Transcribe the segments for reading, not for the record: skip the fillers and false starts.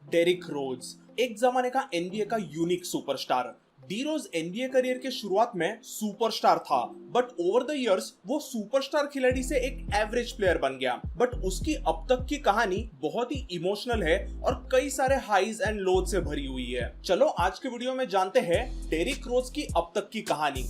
Derek रोज, एक जमाने का एनबीए का यूनिक सुपरस्टार। डी रोज एनबीए करियर के शुरुआत में सुपरस्टार था, बट ओवर द इयर्स वो सुपरस्टार खिलाड़ी से एक एवरेज प्लेयर बन गया। बट उसकी अब तक की कहानी बहुत ही इमोशनल है और कई सारे हाईज एंड लोज से भरी हुई है। चलो आज के वीडियो में जानते हैं डेरिक रोज की अब तक की कहानी।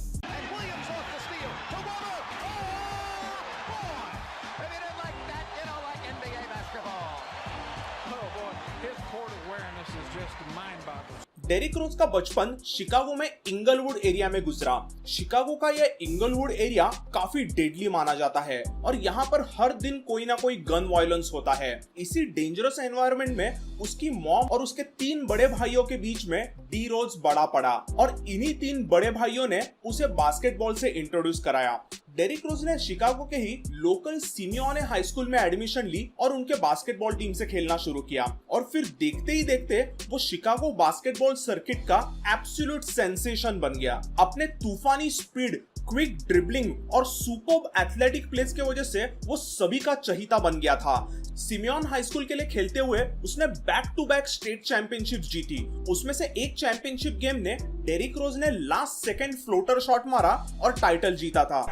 डेरिक रोज का बचपन शिकागो में इंगलवुड एरिया में गुजरा। शिकागो का यह इंगलवुड एरिया काफी डेडली माना जाता है और यहाँ पर हर दिन कोई ना कोई गन वायलेंस होता है। इसी डेंजरस एनवायरनमेंट में उसकी मॉम और उसके 3 बड़े भाइयों के बीच में डी रोज बड़ा पड़ा और इन्हीं 3 बड़े भाइयों ने उसे बास्केटबॉल से इंट्रोड्यूस कराया। डेरिक रोज ने शिकागो के ही लोकल सिमियोने हाई स्कूल में एडमिशन ली और उनके बास्केटबॉल टीम से खेलना शुरू किया और फिर देखते ही देखते वो शिकागो बास्केटबॉल सर्किट का एब्सोल्यूट सेंसेशन बन गया। अपने तूफानी स्पीड, क्विक ड्रिबलिंग और सुपर्ब एथलेटिक प्लेस के वजह से वो सभी का चहीता बन गया था। सिमियोन हाई स्कूल के लिए खेलते हुए उसने back to back state championship जीती। उसमें से एक चैंपियनशिप गेम ने डेरिक रोज ने लास्ट सेकंड फ्लोटर शॉट मारा और टाइटल जीता था।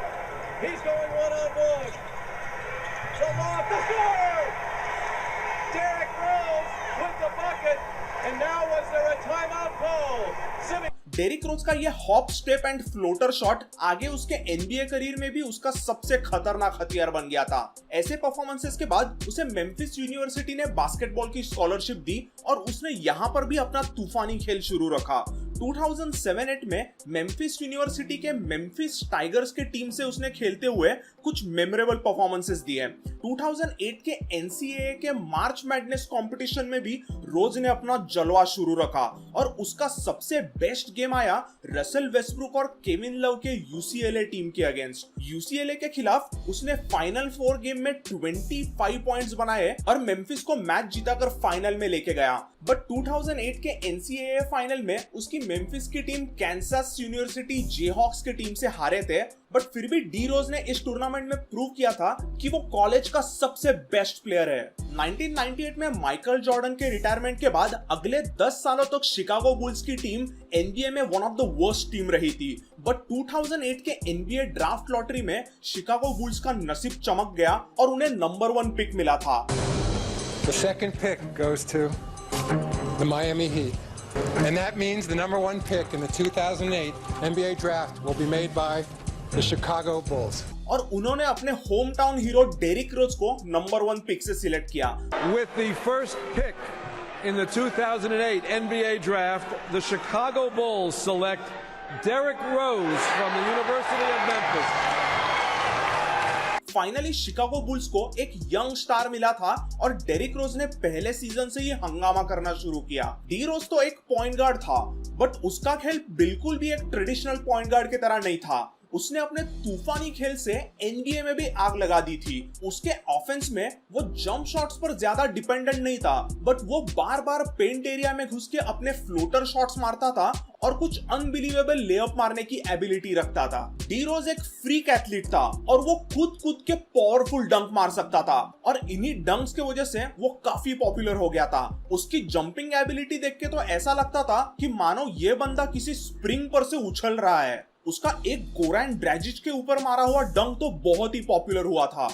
He's going one-on-one. The lob to score. Derrick Rose with the bucket. And now was there a timeout call? Derrick Rose का ये hop step and floater shot आगे उसके NBA career में भी उसका सबसे खतरनाक हथियार बन गया था। ऐसे परफॉर्मेंसेस के बाद उसे मेम्फिस यूनिवर्सिटी ने बास्केटबॉल की स्कॉलरशिप दी और उसने यहाँ पर भी अपना तूफानी खेल शुरू रखा। 2007-8 में मेम्फिस यूनिवर्सिटी के मेम्फिस टाइगर्स के टीम से उसने खेलते हुए कुछ मेमोरेबल परफॉर्मेंसेस दिए। 2008 के एनसीएए के मार्च मैडनेस कंपटीशन में भी रोज ने अपना जलवा शुरू रखा और उसका सबसे बेस्ट गेम आया रसेल वेस्टब्रुक और केविन लव के यूसीएलए टीम के अगेंस्ट। यूसीएलए के खिलाफ उसने फाइनल 4 गेम में 25 पॉइंट्स बनाए और मेम्फिस को मैच जीताकर फाइनल में लेके गया। बट 2008 के एनसीएए फाइनल में उसकी मेम्फिस की टीम कैंसास यूनिवर्सिटी जेहॉक्स की टीम से हारे थे। बट फिर भी डी रोज ने इस टूर्नामेंट में प्रूव किया था कि वो कॉलेज का सबसे बेस्ट प्लेयर है। 1998 में माइकल जॉर्डन के रिटायरमेंट के बाद अगले 10 सालों तक शिकागो बुल्स की टीम एनबीए में one of the worst team रही थी। बट 2008 के एनबीए ड्राफ्ट लॉटरी में शिकागो बुल्स का नसीब चमक गया और उन्हें नंबर 1 पिक मिला था। The second pick goes to the Miami Heat. And that means the number 1 pick in the 2008 NBA draft will be made by the Chicago Bulls. और उन्होंने अपने होम टाउन हीरो डेरिक रोज को number 1 pick से select किया। With the first pick in the 2008 NBA draft, the Chicago Bulls select Derrick Rose from the University of Memphis. Finally Chicago bulls को एक young star मिला था और Derek Rose ने पहले सीजन से ही हंगामा करना शुरू किया। डी रोज तो एक पॉइंट गार्ड था, बट उसका खेल बिल्कुल भी एक ट्रेडिशनल पॉइंट गार्ड की तरह नहीं था। उसने अपने तूफानी खेल से एनबीए में भी आग लगा दी थी। उसके ऑफेंस में वो जंप शॉट्स पर ज्यादा डिपेंडेंट नहीं था, बट वो बार बार पेंट एरिया में घुस के अपने फ्लोटर शॉट्स मारता था और कुछ अनबिलीवेबल लेअप मारने की एबिलिटी रखता था। डी रोज एक फ्रीक एथलीट था और वो कूद के पावरफुल डंक मार सकता था और इन्हीं डंक्स के वजह से वो काफी पॉपुलर हो गया था। उसकी जंपिंग एबिलिटी देख के तो ऐसा लगता था कि मानो ये बंदा किसी स्प्रिंग पर से उछल रहा है। उसका एक गोरान ड्रैजिच के ऊपर मारा हुआ डंक तो बहुत ही पॉपुलर हुआ था।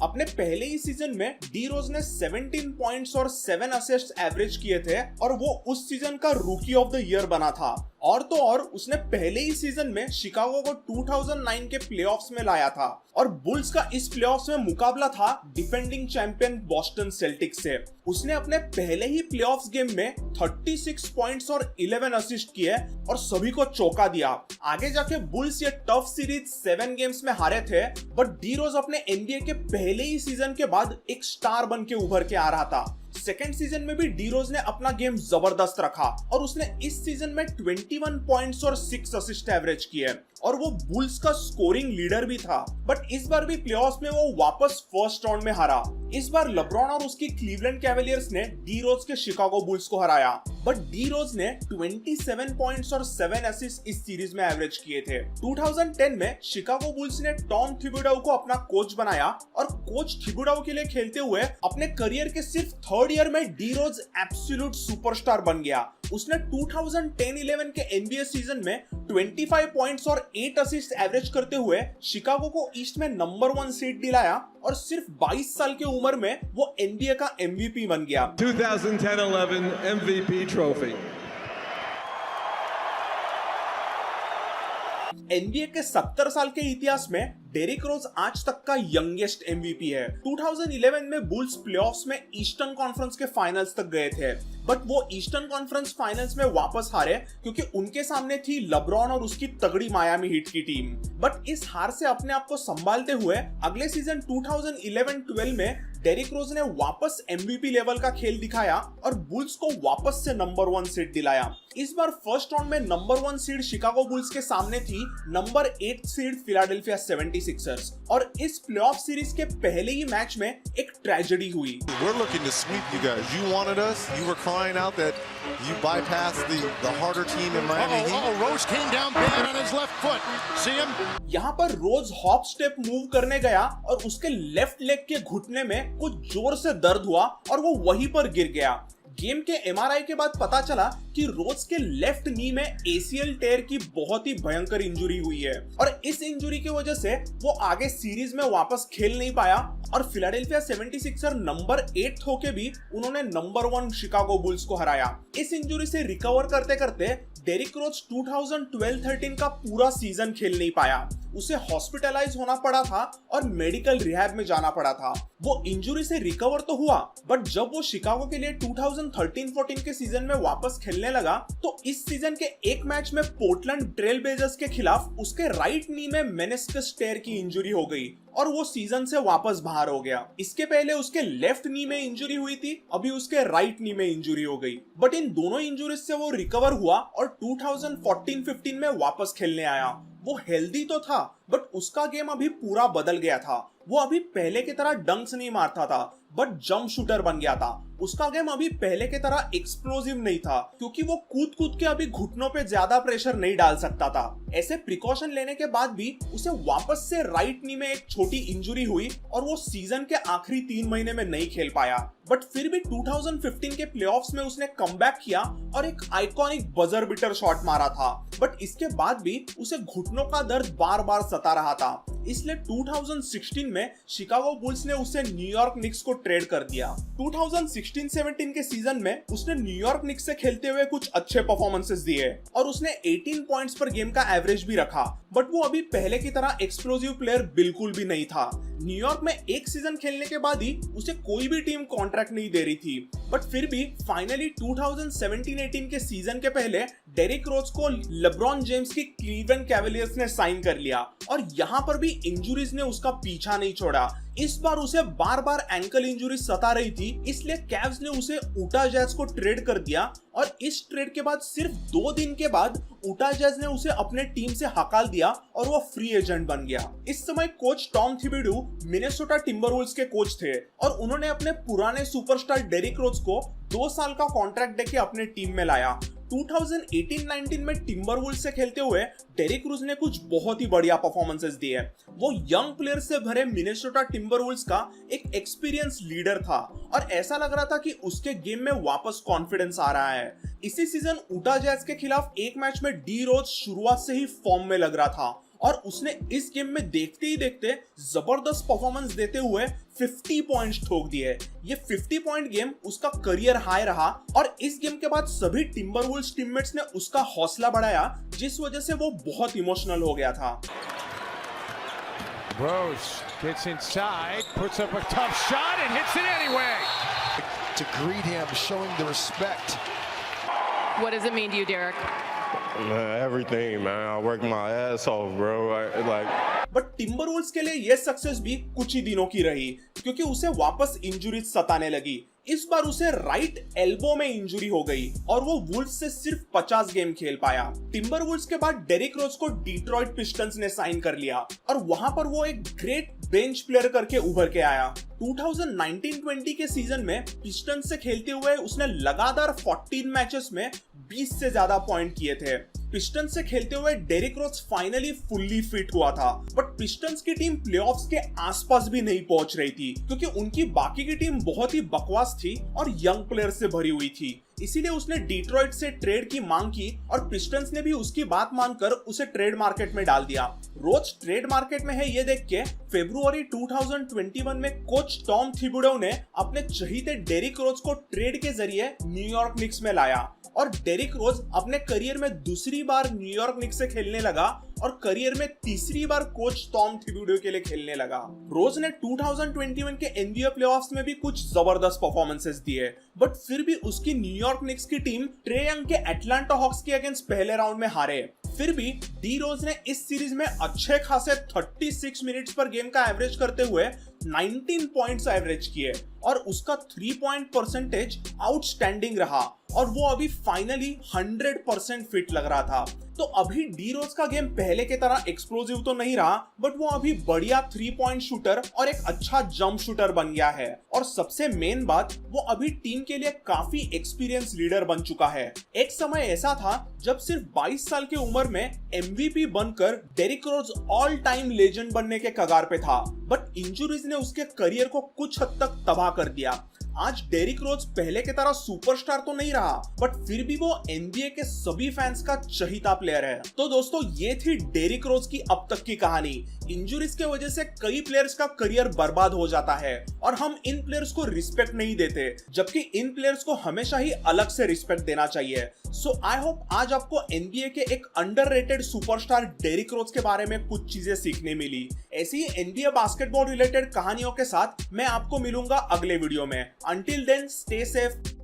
अपने पहले ही सीजन में डी रोज ने 17 पॉइंट्स और 7 असिस्ट्स एवरेज किए थे और वो उस सीजन का रूकी ऑफ द ईयर बना था। और तो और उसने पहले ही सीजन में शिकागो को 2009 के प्लेऑफ्स में लाया था और बुल्स का इस प्लेऑफ्स में मुकाबला था डिफेंडिंग चैंपियन बॉस्टन सेल्टिक्स से। उसने अपने पहले ही प्लेऑफ्स गेम में 36 पॉइंट्स और 11 असिस्ट किए और सभी को चौंका दिया। आगे जाके बुल्स ये टफ सीरीज 7 गेम्स में हारे थे, बट डी रोज अपने एनबीए के पहले ही सीजन के बाद एक स्टार बन के उभर के आ रहा था। सेकेंड सीजन में भी डी रोज ने अपना गेम जबरदस्त रखा और उसने इस सीजन में 21 पॉइंट्स और 6 असिस्ट एवरेज किए। और वो बुल्स का स्कोरिंग लीडर भी था। बट इस बार भी प्लेऑफ्स में वो वापस फर्स्ट राउंड में हारा। इस बार लेब्रॉन और उसकी क्लीवलैंड कैवेलियर्स ने डी रोज के शिकागो बुल्स को हराया। बट डी रोज ने 27 पॉइंट्स और 7 असिस्ट इस सीरीज में एवरेज किए थे। 2010 में शिकागो बुल्स ने टॉम थिबोडो को अपना कोच बनाया और कोच थिबोडो के लिए खेलते हुए अपने करियर के सिर्फ थर्ड ईयर में डी रोज एब्सोल्यूट सुपरस्टार बन गया। उसने 2010-11 के एनबीए सीजन में 25 पॉइंट्स और 8 असिस्ट एवरेज करते हुए शिकागो को ईस्ट में नंबर 1 सीड दिलाया और सिर्फ 22 साल की उम्र में वो एनबीए का एमवीपी बन गया। 2010-11 MVP trophy. एनबीए के 70 साल के इतिहास में डेरिक रोज आज तक का यंगेस्ट एमवीपी है। 2011 में बुल्स प्लेऑफ्स में ईस्टर्न कॉन्फ्रेंस के फाइनल्स तक गए थे, बट वो ईस्टर्न कॉन्फ्रेंस फाइनल्स में वापस हारे क्योंकि उनके सामने थी लेब्रॉन और उसकी तगड़ी मायामी हीट की टीम। बट इस हार से अपने आप को संभालते हुए अगले सीजन 2011-12 में डेरिक रोज ने वापस एमवीपी लेवल का खेल दिखाया और बुल्स को वापस से नंबर 1 सीड दिलाया। इस बार फर्स्ट राउंड में नंबर 1 सीड शिकागो बुल्स के सामने थी नंबर 8 सीड फिलाडेल्फिया 76ers और इस प्लेऑफ सीरीज के पहले ही मैच में एक ट्रेजेडी हुई। We're looking to sweep you guys. You wanted us. You were crying out that you bypassed the harder team in Miami Heat. Rose came down bad on his left foot. See him? यहाँ पर रोज hop step move करने गया और उसके left leg के घुटने में कुछ जोर से दर्द हुआ और वो वहीं पर गिर गया। गेम के एमआरआई के बाद पता चला कि रोज के लेफ्ट नी में एसीएल टेयर की बहुत ही भयंकर इंजरी हुई है और इस इंजरी की वजह से वो आगे सीरीज में वापस खेल नहीं पाया और फिलाडेल्फिया 76ers नंबर 8 होके भी उन्होंने नंबर 1 शिकागो बुल्स को हराया। इस इंजरी से रिकवर करते करते डेरिक रोज 2012-13 का पूरा सीजन खेल नहीं पाया। उसे हॉस्पिटलाइज होना पड़ा था और मेडिकल रिहैब में जाना पड़ा था। वो इंजरी से रिकवर तो हुआ, बट जब वो शिकागो के लिए 2013-14 के सीजन में वापस खेलने लगा तो इस सीजन के एक मैच में पोर्टलैंड ट्रेल ब्लेजर्स के खिलाफ उसके राइट नी में मेनिस्कस टेयर की इंजरी हो गई और वो सीजन से वापस बाहर हो गया। इसके पहले उसके लेफ्ट नी में इंजरी हुई थी, अभी उसके राइट नी में इंजरी हो गई। बट इन दोनों इंजरीज से वो रिकवर हुआ और 2014-15 में वापस खेलने आया। वो हेल्दी तो था, बट उसका गेम अभी पूरा बदल गया था। वो अभी पहले की तरह डंक्स नहीं मारता था, बट जंप शूटर बन गया था। उसका गेम अभी पहले की तरह एक्सप्लोसिव नहीं था क्योंकि वो कूद कूद के अभी घुटनों पे ज्यादा प्रेशर नहीं डाल सकता था। ऐसे प्रिकॉशन लेने के बाद भी उसे वापस से राइट नी में एक छोटी इंजरी हुई और वो सीजन के आखिरी 3 महीने में नहीं खेल पाया। बट फिर भी 2015 के प्लेऑफ्स में उसने कमबैक किया और एक आइकॉनिक बजर बीटर शॉट मारा था। बट इसके बाद भी उसे घुटनों का दर्द बार बार सता रहा था, इसलिए 2016 में शिकागो बुल्स ने उसे न्यूयॉर्क निक्स को ट्रेड कर दिया। 2016-17 के सीजन में उसने न्यूयॉर्क निक्स से खेलते हुए कुछ अच्छे परफॉर्मेंसेस दिए और उसने 18 पॉइंट्स पर गेम का एवरेज भी रखा, बट वो अभी पहले की तरह एक्सप्लोसिव प्लेयर बिल्कुल भी नहीं था। न्यूयॉर्क में एक सीजन खेलने के बाद ही उसे कोई भी टीम कॉन्ट्रैक्ट नहीं दे रही थी, बट फिर भी फाइनली 2017-18 के सीजन के पहले डेरिक रोज को लेब्रॉन जेम्स की क्लीवलैंड कैवेलियर्स ने साइन कर लिया और यहाँ पर भी इंजुरीज ने उसका पीछा नहीं छोड़ा। इस बार उसे बार बार एंकल इंजुरी सता रही थी, इसलिए कैव्स ने उसे यूटा जैज को ट्रेड कर दिया और इस ट्रेड के बाद सिर्फ 2 दिन के बाद यूटा जैज ने उसे अपने टीम से हकाल दिया और वो फ्री एजेंट बन गया। इस समय कोच टॉम थिबोडो मिनेसोटा टिम्बरवुल्व्स के कोच थे और उन्होंने अपने पुराने सुपरस्टार डेरिक रोज को 2 साल का कॉन्ट्रैक्ट देके अपने टीम में लाया। 2018-19 में टिम्बरवुल्व्स से खेलते हुए डेरिक रोज ने कुछ बहुत ही बढ़िया परफॉर्मेंसेस दिए। वो यंग प्लेयर से भरे मिनेसोटा टिम्बरवुल्व्स का एक एक्सपीरियंस लीडर था और ऐसा लग रहा था कि उसके गेम में वापस कॉन्फिडेंस आ रहा है। इसी सीजन यूटा जैज के खिलाफ एक मैच में डी रोज शुरुआत से ही फॉर्म में लग रहा था और उसने इस गेम में देखते ही देखते जबरदस्त परफॉर्मेंस देते हुए 50 पॉइंट्स ठोक दिए। ये 50 पॉइंट गेम उसका करियर हाई रहा और इस गेम के बाद सभी टिम्बरवुल्व्स टीममेट्स ने उसका हौसला बढ़ाया, जिस वजह से वो बहुत इमोशनल हो गया था। Rose gets inside, puts up a tough shot and hits it anyway. To greet him, showing the respect. What does it mean to you, Derek? Everything, man. I worked my ass off, bro. But Timberwolves के लिए ये success भी कुछ ही दिनों की रही क्योंकि उसे वापस इंजुरी सताने लगी। इस बार उसे राइट एल्बो में इंजुरी हो गई और वो वुल्व्स से सिर्फ 50 गेम खेल पाया। टिम्बरवुल्व्स के बाद डेरिक रोज को डिट्रॉइट पिस्टन्स ने साइन कर लिया और वहां पर वो एक ग्रेट बेंच प्लेयर करके उभर के आया। 2019-20 के सीजन में पिस्टन्स से खेलते हुए उसने लगातार 14 मैचेस में 20 से ज्यादा पॉइंट किए थे। पिस्टन्स से खेलते हुए डेरिक रोज फाइनली फुल्ली फिट हुआ था, बट पिस्टन्स की टीम प्लेऑफ्स के आसपास भी नहीं पहुंच रही थी क्योंकि उनकी बाकी की टीम बहुत ही बकवास थी और यंग प्लेयर से भरी हुई थी। इसीलिए उसने डिट्रॉइट से ट्रेड की मांग की और पिस्टन्स ने भी उसकी बात मानकर उसे ट्रेड मार्केट में डाल दिया। रोज ट्रेड मार्केट में है ये देख के फरवरी 2021 में कोच टॉम थिबोडो ने अपने चहीते डेरिक रोज को ट्रेड के जरिए न्यूयॉर्क निक्स में लाया और डेरिक रोज अपने करियर में दूसरी बार न्यूयॉर्क निक्स से खेलने लगा और करियर में तीसरी बार कोच टॉम थिबोडो के लिए खेलने लगा। रोज ने 2021 के एनबीए प्लेऑफ्स में भी कुछ जबरदस्त परफॉर्मेंसेस दिए, बट फिर भी उसकी न्यूयॉर्क निक्स की टीम ट्रे यंग के एटलांटा हॉक्स के अगेंस्ट पहले राउंड में हारे। फिर भी डी रोज ने इस सीरीज में अच्छे खासे 36 मिनट्स पर गेम का एवरेज करते हुए 19 पॉइंट्स एवरेज किए और उसका 3 पॉइंट परसेंटेज आउटस्टैंडिंग रहा और वो अभी फाइनली 100% फिट लग रहा था। तो अभी डी रोज का गेम पहले के तरह एक्सप्लोसिव तो नहीं रहा, बट वो अभी बढ़िया 3 पॉइंट शूटर और एक अच्छा जंप शूटर बन गया है और सबसे मेन बात वो अभी टीम के लिए काफी एक्सपीरियंस लीडर बन चुका है। एक समय ऐसा था जब सिर्फ 22 साल की उम्र में एमवीपी बनकर डेरिक रोज ऑल टाइम लेजेंड बनने के कगार पे था, बट इंजुरीज ने उसके करियर को कुछ हद तक तबाह कर दिया। आज डेरिक रोज पहले के तरह सुपरस्टार तो नहीं रहा, बट फिर भी वो एनबीए के सभी फैंस का चहीता प्लेयर है। तो दोस्तों ये थी डेरिक रोज की अब तक की कहानी। इंजुरीज के वजह से कई प्लेयर्स का करियर बर्बाद हो जाता है और हम इन प्लेयर्स को रिस्पेक्ट नहीं देते, जबकि इन प्लेयर्स को हमेशा ही अलग से रिस्पेक्ट देना चाहिए। सो आई होप आज आपको एनबीए के एक अंडररेटेड सुपरस्टार डेरिक रोज के बारे में कुछ चीजें सीखने मिली। ऐसी ही एनबीए बास्केटबॉल रिलेटेड कहानियों के साथ मैं आपको मिलूंगा अगले वीडियो में। Until then, stay safe.